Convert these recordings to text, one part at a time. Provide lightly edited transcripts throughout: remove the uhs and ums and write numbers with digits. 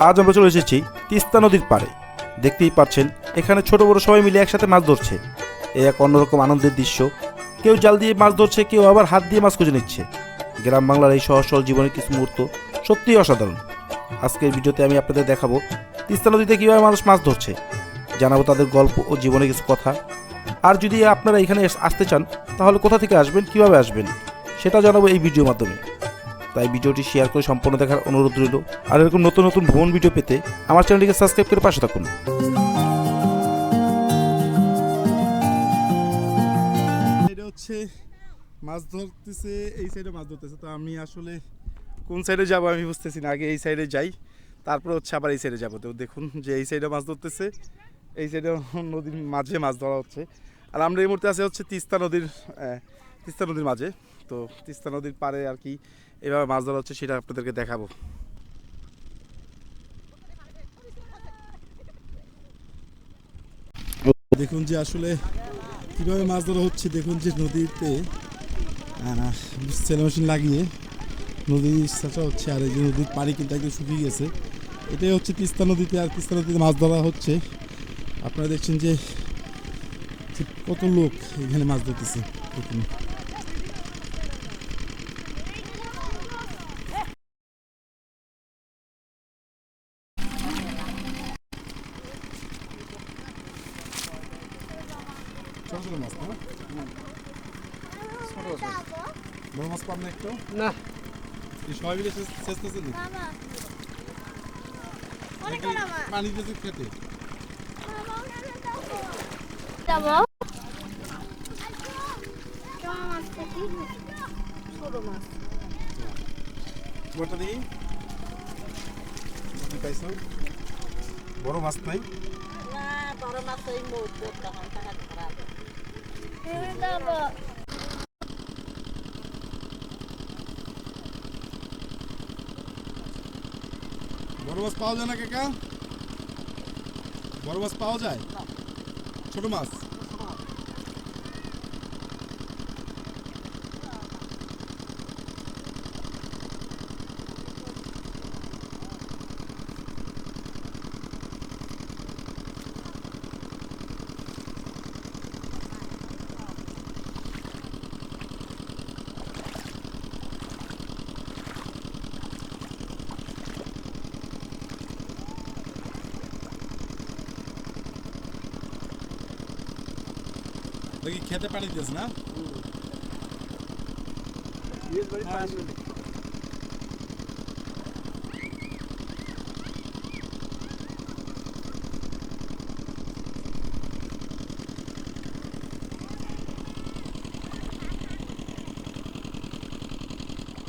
আজ আমরা চলে এসেছি তিস্তা নদীর পাড়ে। দেখতেই পাচ্ছেন এখানে ছোট বড় সবাই মিলে একসাথে মাছ ধরছে। এ এক অন্যরকম আনন্দের দৃশ্য। কেউ জাল দিয়ে মাছ ধরছে, কেউ আবার হাত দিয়ে মাছ খুঁজে নিচ্ছে। গ্রাম বাংলার এই সহজ সরল জীবনের কিছু মুহূর্ত সত্যিই অসাধারণ। আজকের ভিডিওতে আমি আপনাদের দেখাবো তিস্তা নদীতে কীভাবে মানুষ মাছ ধরছে, জানাবো তাদের গল্প ও জীবনের কিছু কথা। আর যদি আপনারা এখানে আসতে চান তাহলে কোথা থেকে আসবেন, কিভাবে আসবেন সেটা জানাবো এই ভিডিওর মাধ্যমে। তাই ভিডিওটি শেয়ার করে সম্পূর্ণ দেখার অনুরোধ রইল। আর এরকম নতুন নতুন ভ্রমণ ভিডিও পেতে আমার চ্যানেলটিকে সাবস্ক্রাইব করে পাশে থাকুন। এটা হচ্ছে মাছ ধরতেছে, এই সাইডে মাছ ধরতেছে। তো আমি আসলে কোন সাইডে যাব আমি বুঝতেছি না। আগে এই সাইডে যাই, তারপরে হচ্ছে আবার এই সাইডে যাবো। তো দেখুন যে এই সাইডে মাছ ধরতেছে, এই সাইডে নদীর মাঝে মাছ ধরা হচ্ছে। আর আমরা এই মুহূর্তে আছে হচ্ছে তিস্তা নদীর মাঝে। তো তিস্তা নদীর পাড়ে আর কি এভাবে মাছ ধরা হচ্ছে, সেটা আপনাদেরকে দেখাবো। দেখুন যে আসলে কীভাবে মাছ ধরা হচ্ছে। দেখুন যে নদীতে সেলো মেশিন লাগিয়ে নদীর চাষা হচ্ছে। আর এই যে নদীর পানি কিন্তু একদম শুকিয়ে গেছে। এটাই হচ্ছে তিস্তা নদীতে। আর তিস্তা নদীতে মাছ ধরা হচ্ছে। আপনারা দেখছেন যে কত লোক এখানে মাছ ধরতেছে। দেখুন ছোট ছোট মাছ না, বড় মাছ পান না একটু না। সবাই মিলে চেষ্টা পানি দিতে খেতে বড়টা দিই। পাইছো বড় মাছ নাই? বড় মাছ এই মুহূর্তে বড় মাছ পাওয়া যায় না কাকা? বড় মাছ পাওয়া যায়, ছোট মাছ দেখি খেতে পানি দিস না।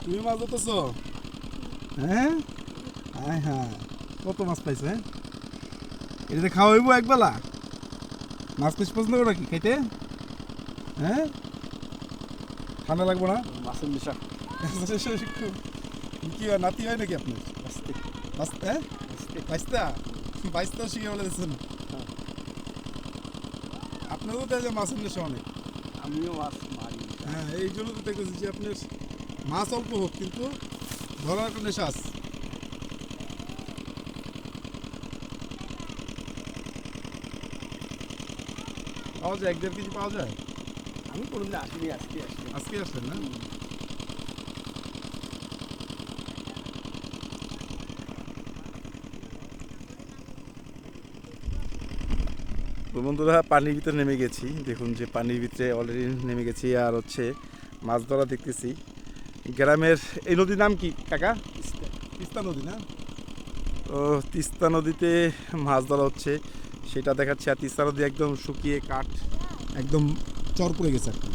তুমি মাছ ধরতেছো? হ্যাঁ হ্যাঁ হ্যাঁ, কত মাছ পাইছো? হ্যাঁ, এটাতে খাওয়া হইব একবেলা? মাছ বেশি পছন্দ করো কি খাইতে? হ্যাঁ, ঠান্ডা লাগবো না? মাছের নেশা কি হয়, নাতি হয় নাকি আপনার? বাইশটা শিখে বলে দিচ্ছেন। আপনারও তো যে মাছের নেশা অনেক। আমিও মাছ মারি। হ্যাঁ, এই জন্য তো দেখেছি যে আপনার মাছ অল্প হোক কিন্তু ধরার একটা নেশা আছে। পাওয়া যায় 1-1.5 কেজি পাওয়া যায়? আমি কোনোদিন আসিনি, আজকে আজকে আসলেন না? তো বন্ধুরা পানির ভিতরে নেমে গেছি। দেখুন যে পানির ভিতরে অলরেডি নেমে গেছি। আর হচ্ছে মাছ ধরা দেখতেছি। গ্রামের এই নদীর নাম কি কাকা? তিস্তা নদী না? তো তিস্তা নদীতে মাছ ধরা হচ্ছে সেটা দেখাচ্ছে। আর তিস্তা নদী একদম শুকিয়ে কাঠ একদম চর পড়ে গেছে আর কি।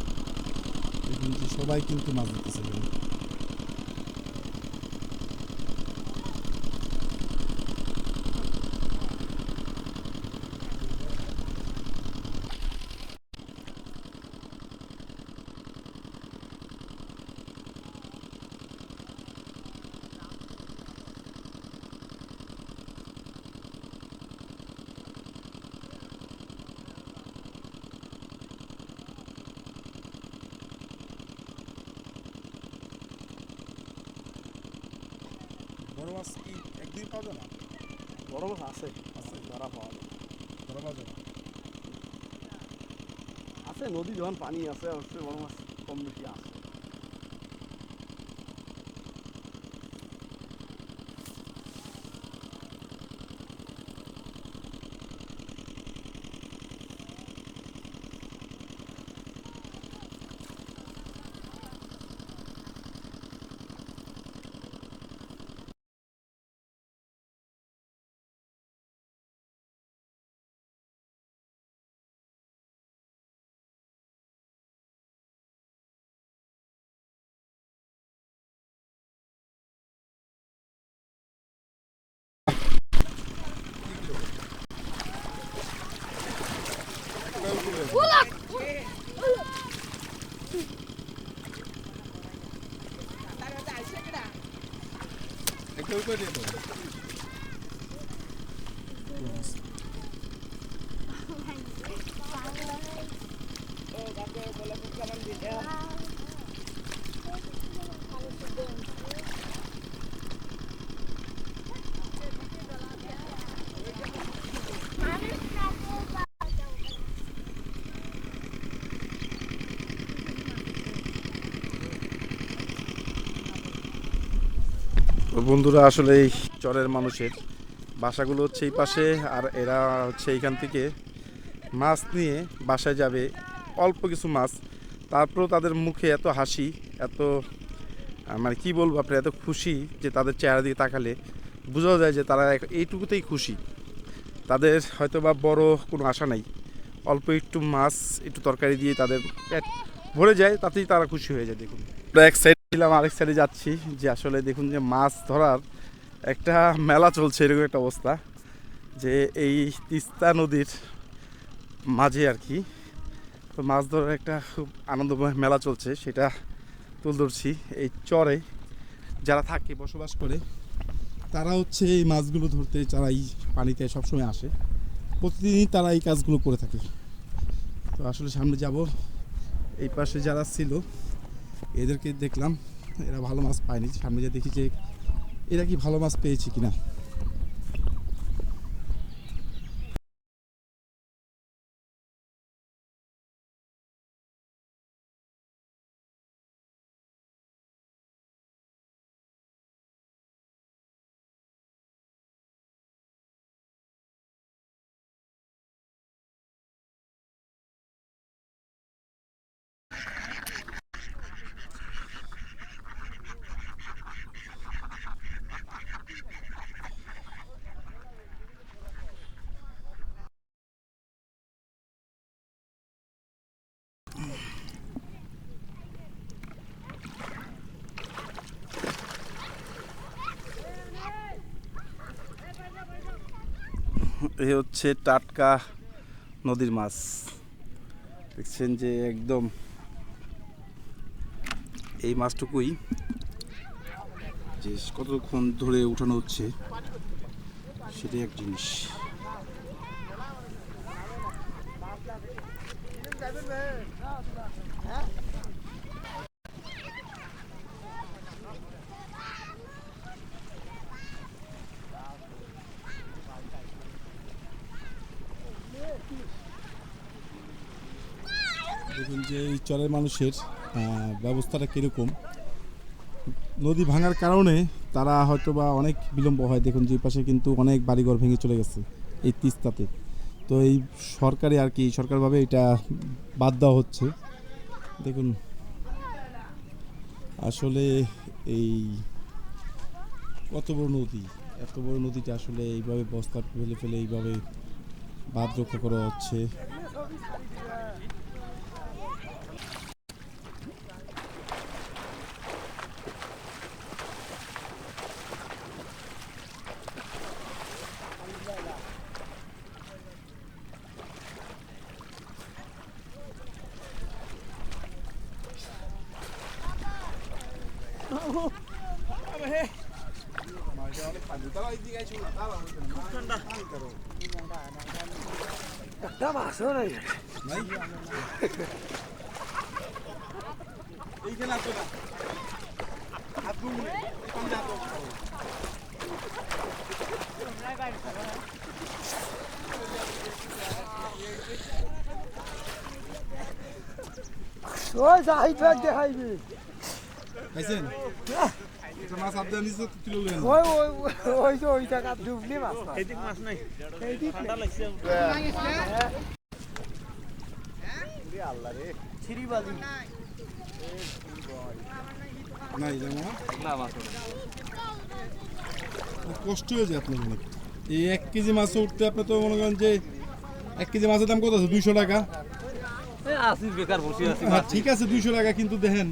দেখুন যে সবাই কিন্তু মাছ ধরতেছে। বড় মাছ কি একদিন পাওয়া যায় না? বড় মাছ আছে ধরা পাওয়া যায়। আছে নদী যখন পানি আছে অবশ্যই বড় মাছ কম বেশি আছে। তো বন্ধুরা আসলে এই চরের মানুষের বাসাগুলো হচ্ছে এই পাশে, আর এরা হচ্ছে এইখান থেকে মাছ নিয়ে বাসায় যাবে, অল্প কিছু মাছ, তারপরেও তাদের মুখে এত হাসি, এত মানে কি বলবো আপনি, এত খুশি যে তাদের চেহারা দিকে তাকালে বোঝা যায় যে তারা এইটুকুতেই খুশি। তাদের হয়তো বা বড় কোনো আশা নাই, অল্প একটু মাছ একটু তরকারি দিয়ে তাদের পেট ভরে যায়, তাতেই তারা খুশি হয়ে যায়। দেখুন আমরা এক সাইড ছিলাম, আরেক সাইডে যাচ্ছি, যে আসলে দেখুন যে মাছ ধরার একটা মেলা চলছে, এরকম একটা অবস্থা যে এই তিস্তা নদীর মাঝে আর কি। তো মাছ ধরার একটা খুব আনন্দময় মেলা চলছে, সেটা তুলে ধরছি। এই চরে যারা থাকে, বসবাস করে, তারা হচ্ছে এই মাছগুলো ধরতে, যারা এই পানিতে সবসময় আসে, প্রতিদিনই তারা এই কাজগুলো করে থাকে। তো আসলে সামনে যাব, এই পাশে যারা ছিল এদেরকে দেখলাম, এরা ভালো মাছ পায়নি। সামনে যে দেখি যে এরা কি ভালো মাছ পেয়েছে কিনা। এই হচ্ছে টাটকা নদীর মাছ, দেখছেন যে একদম এই মাছটুকুই যে কতক্ষণ ধরে উঠানো হচ্ছে সেটাই এক জিনিস। দেখুন যে এই চরের মানুষের ব্যবস্থাটা কীরকম। নদী ভাঙার কারণে তারা হয়তো বা অনেক বিলম্ব হয়। দেখুন যে পাশে কিন্তু অনেক বাড়িঘর ভেঙে চলে গেছে এই তিস্তাতে। তো এই সরকারি আর কি, সরকারভাবে এটা বাদ দেওয়া হচ্ছে। দেখুন আসলে এই কত বড় নদী, এত বড় নদীটা আসলে এইভাবে বস্তা ফেলে ফেলে এইভাবে বাঁধ রক্ষা করা হচ্ছে। ওই জাহিদ ভাই দেখাইবি পাইছেন এটা মাছ আপনি নিচে তুলে লইলেন ওই ওই ওই যে ওই টাকা ডুবলি মাছ এদিক মাছ নাই এইদিক ঠান্ডা লাগছে আল্লাহ রে ছিরিবালি নাই জানো না মাছ কষ্ট হয়ে যায় আপনার অনেক এই 1 কেজি মাছ উঠতে আপনি তো মনে করেন যে 1 কেজি মাছের দাম কত আছে 200 টাকা এই আসি বেকার বসে আছি হ্যাঁ, ঠিক আছে 200 টাকা কিন্তু দেখেন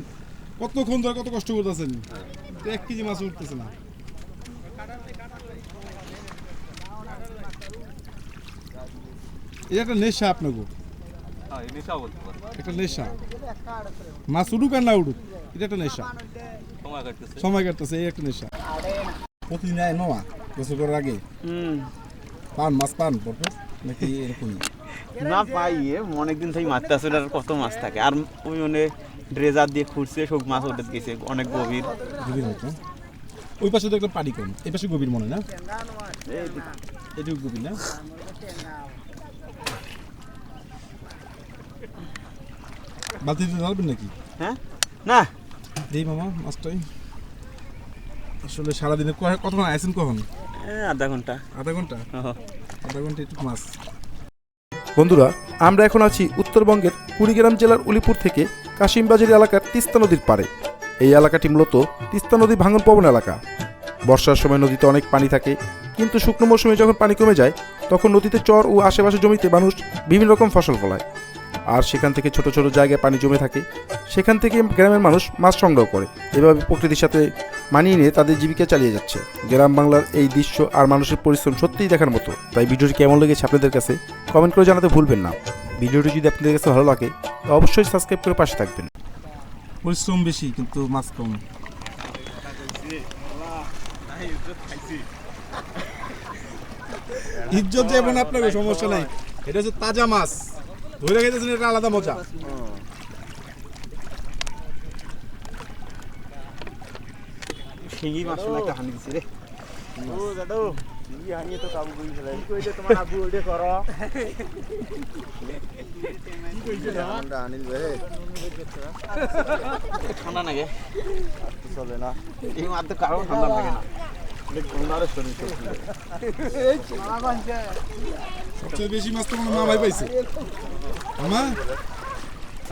কতক্ষণ ধরে কত কষ্ট করতেছেন 1 কেজি মাছ উঠতেছে না এটা একটা নেশা আপনাকে হ্যাঁ এই নেশা বলতে পারে একটা নেশা মাছ উঠুক আর না উঠুক এটা একটা নেশা সময় কাটতেছে সময় কাটতেছে এই একটা নেশা প্রতিদিন আয় মামা গোসল করার আগে পান মাছ পান ভরপুর নাকি এরকমই না পাই অনেকদিন থেকে মারতে আসলে আর কত মাছ থাকে আর ওই মানে ড্রেজার দিয়ে খুঁড়ছে সব মাছ ওটা গেছে অনেক গভীর গভীর মতো ওই পাশে তো একটা পানি কম এই পাশে গভীর মনে হয় না এটুকু গভীর না বালতিতে ঢালবেন নাকি হ্যাঁ না দেই মামা মাছটাই আসলে সারাদিনে কতক্ষণ আইসেন কখন আধা ঘন্টা আধা ঘন্টা আধা ঘন্টা একটু মাছ বন্ধুরা আমরা এখন আছি উত্তরবঙ্গের কুড়িগ্রাম জেলার উলিপুর থেকে কাশিমবাজার এলাকার তিস্তা নদীর পাড়ে এই এলাকাটি মূলত তিস্তা নদী ভাঙন পবন এলাকা বর্ষার সময় নদীতে অনেক পানি থাকে কিন্তু শুকনো মৌসুমে যখন পানি কমে যায় তখন নদীতে চর ও আশেপাশে জমিতে মানুষ বিভিন্ন রকম ফসল ফলায় আর সেখান থেকে ছোট ছোট জায়গায় পানি জমে থাকে সেখান থেকে গ্রামের মানুষ মাছ সংগ্রহ করে এভাবে প্রকৃতির সাথে মানিয়ে নিয়ে তাদের জীবিকা চালিয়ে যাচ্ছে গ্রাম বাংলার এই দৃশ্য আর মানুষের পরিশ্রম সত্যিই দেখার মতো তাই ভিডিওটি কেমন লেগেছে আপনাদের কাছে কমেন্ট করে জানাতে ভুলবেন না ভিডিওটি যদি আপনাদের কাছে ভালো লাগে তো অবশ্যই সাবস্ক্রাইব করে পাশে থাকবেন পরিশ্রম বেশি কিন্তু মাছ কম ইজ্জত যেমন আপনাকে সমস্যা নাই এটা হচ্ছে তাজা মাছ ধরে খাইতেছেন এটা আলাদা মজা শিঙি মাছ একটা হানি দিছি রে ও দাদু কি হানিয়ে তো কাবু কই ফেলাই কি কইছে তোমার আবু ওইটা করো কি কইছে আমরা আনিল ভাই ঠান্ডা লাগে চলে না এই মাছ তো কারো ঠান্ডা লাগে না ঠান্ডারে শরীর সবচেয়ে বেশি মাছ তো মনে হয় মামাই পাইছে মামা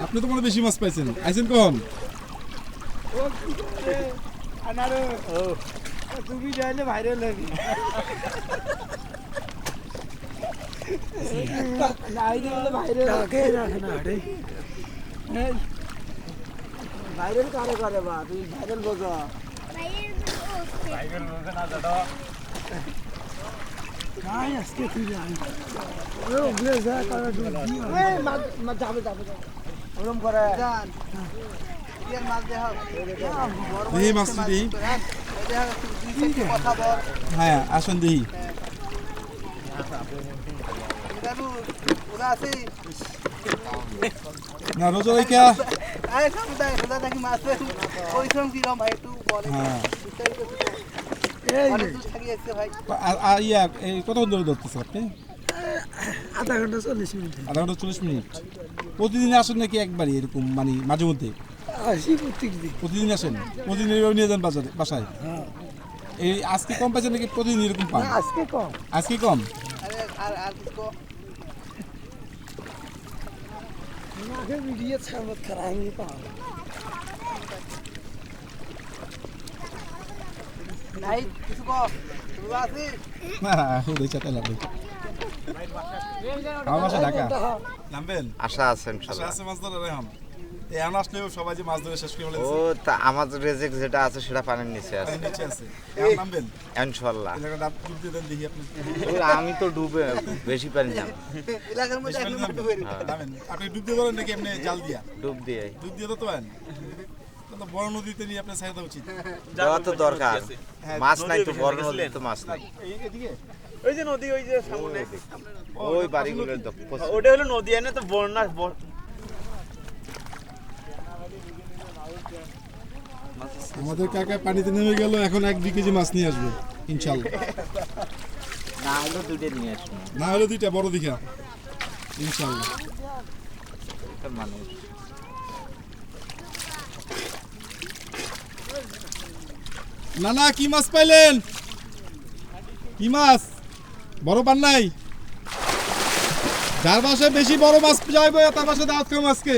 আপনি তো মনে হয় বেশি মাছ পাইছেন আইছেন কখন আনারে ও তুমি যাইলে ভাইরাল হবি নাই দিলে ভাইরাল কাকে রাখে না রে ভাইরাল কারে করে বা তুই ভাইরাল বগা ভাইরাল বগা না দাদা নাই আজকে তুই যাই ও বলে যা তারা এই মা যাবে ওরম করে জান ইয়ার মাছ দেহ দেহি মাছ দেহি কথা বল হ্যাঁ আসুন দেহি দাদু ওরা আছে না রোজা রেখা আরে সমুদায় ওরা নাকি মাছ ওই সঙ্গ দিলাম ভাই একটু বলে হ্যাঁ অনেক দূর থাকি আসছে ভাই আর ইয়া এই কতক্ষণ ধরে ধরতেছে আপনি আধা ঘন্টা 40 মিনিট আধা ঘন্টা 40 মিনিট প্রতিদিন আসেন নাকি একবারই এরকম মানে মাঝে মধ্যে আসি প্রত্যেকদিন প্রতিদিন আসেন প্রতিদিন এইভাবে নিয়ে যান বাসায় এই আজকে কম পাইছেন নাকি প্রতিদিন এরকম পান আজকে কম আজকে কম আরে আর কিছু আগে ভিডিও ছাড়ত করাएंगे পাও নাই কিছু কো তুমি আসি না ওই চাটা লাগবে আমার বাসা ঢাকা নামবেন আশা আছে আশা ইনশাআল্লাহ আছে মাছ ধরার এখন এখন আসলেও সবাই যে মাছ ধরে শেষ করে ও ফেলেছে তা আমাদের রেজেক যেটা আছে সেটা পানির নিচে আছে নিচে আছে এখন নামবেন ইনশাআল্লাহ এলাকা ডাব ডুব দিয়ে দেন দেখি আপনি আমি তো ডুবে বেশি পানি যাম এলাকার মধ্যে বেশি এখন পানি নামবেন? নামেন আপনি ডুব দিয়ে ধরেন নাকি আপনি জাল দিয়া ডুব দিয়ে ডুব দিয়ে তো পারেন তো বড় নদীতে নিয়ে আপনার ছাড়া উচিত যাওয়া তো দরকার মাছ নাই তো বড় নদী তো মাছ নাই এদিকে ওই যে নদী ওই যে সামনে ওই বাড়িগুলোর ওটা হলো নদী এনে তো বন্যা আমাদের কাকা পানিতে নেমে গেল এখন 1-2 কেজি মাছ নিয়ে আসবে ইনশাআল্লাহ না হলে দুটো নিয়ে আসবো না হলে দুইটা বড় দিঘা ইনশাআল্লাহ। মানুষ না না, কি মাছ পাইলেন? কি মাছ? বড় পান নাই? যার বাসায় বেশি বড় মাছ যাইব তার বাসায় দাওয়াত খাম আজকে।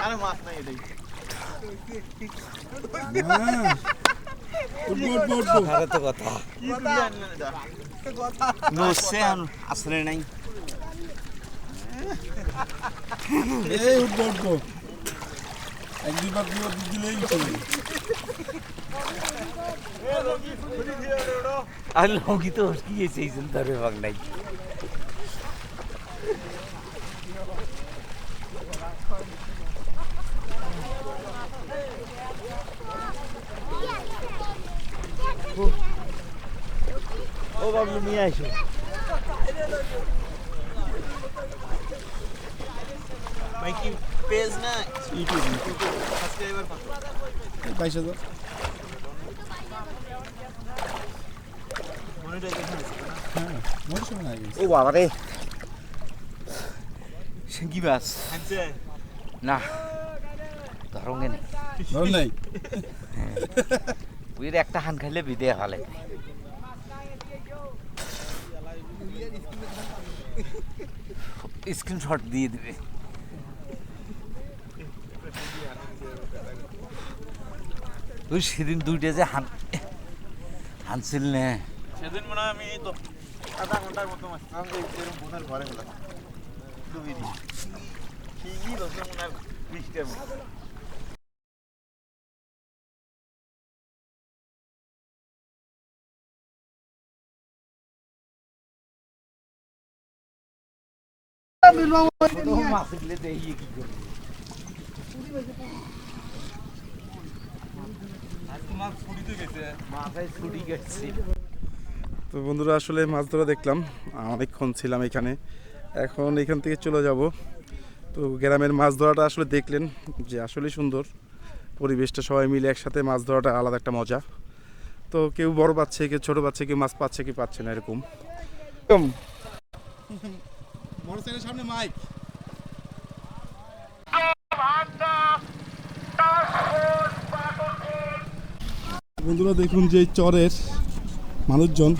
আরে মাছ নাই এটাই হ্যাঁ। উঠবো, উঠবো, উঠবো। আরে তো কথা কি তুই আনলেন এটা নসে আসলে নাই এই উঠবো, উঠবো। এক দুইবার দিলেই উঠে যাবে। আর লগি তো কি এসেছেন তারে ভাগ নাই ও বাবলু নিয়ে আসো। ভাই কি পেজ না ইউটিউব সাবস্ক্রাইবার কত 22,000। মনিটাইজেশন আছে না হ্যাঁ, মোর সময় আগে। ও বাবা রে সিঙ্গি মাছ আনছে না ধরঙ্গে নেই ধর নাই। ওইর একটা হান খাইলে বিদে হলে স্ক্রিনশট দিয়ে দিবে ওই সেদিন দুইটা যে হানছিল না সেদিন মনে হয় আমি তো আধা ঘন্টার মতো মাছ আমি এরকম বোনের ঘরে গেলাম ডুবি দিই ঠিকই দশ মনে হয় 20টার মতো মাছ দিলে দেখি কি করবে মাথায় ছুটি গেছে তো বন্ধুরা আসলে মাছ ধরা দেখলাম, অনেকক্ষণ ছিলাম এখানে। এখন এখান থেকে চলে যাব। তো গ্রামের মাছ ধরাটা আসলে দেখলেন যে আসলে সুন্দর পরিবেশটা, সবাই মিলে একসাথে মাছ ধরাটা আলাদা একটা মজা। তো কেউ বড় পাচ্ছে, কেউ ছোট পাচ্ছে, কেউ মাছ পাচ্ছে, কেউ পাচ্ছে না, এরকম। মোটরসাইকেলের সামনে মাইক। বন্ধুরা দেখুন যে এই চরের মানুষজন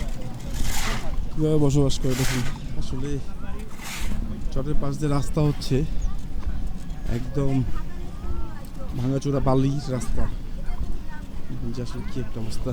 কীভাবে বসবাস করে। দেখুন আসলে চরের পাশ দিয়ে রাস্তা হচ্ছে একদম ভাঙাচোরা বালির রাস্তা। দেখুন যে আসলে কি একটা অবস্থা।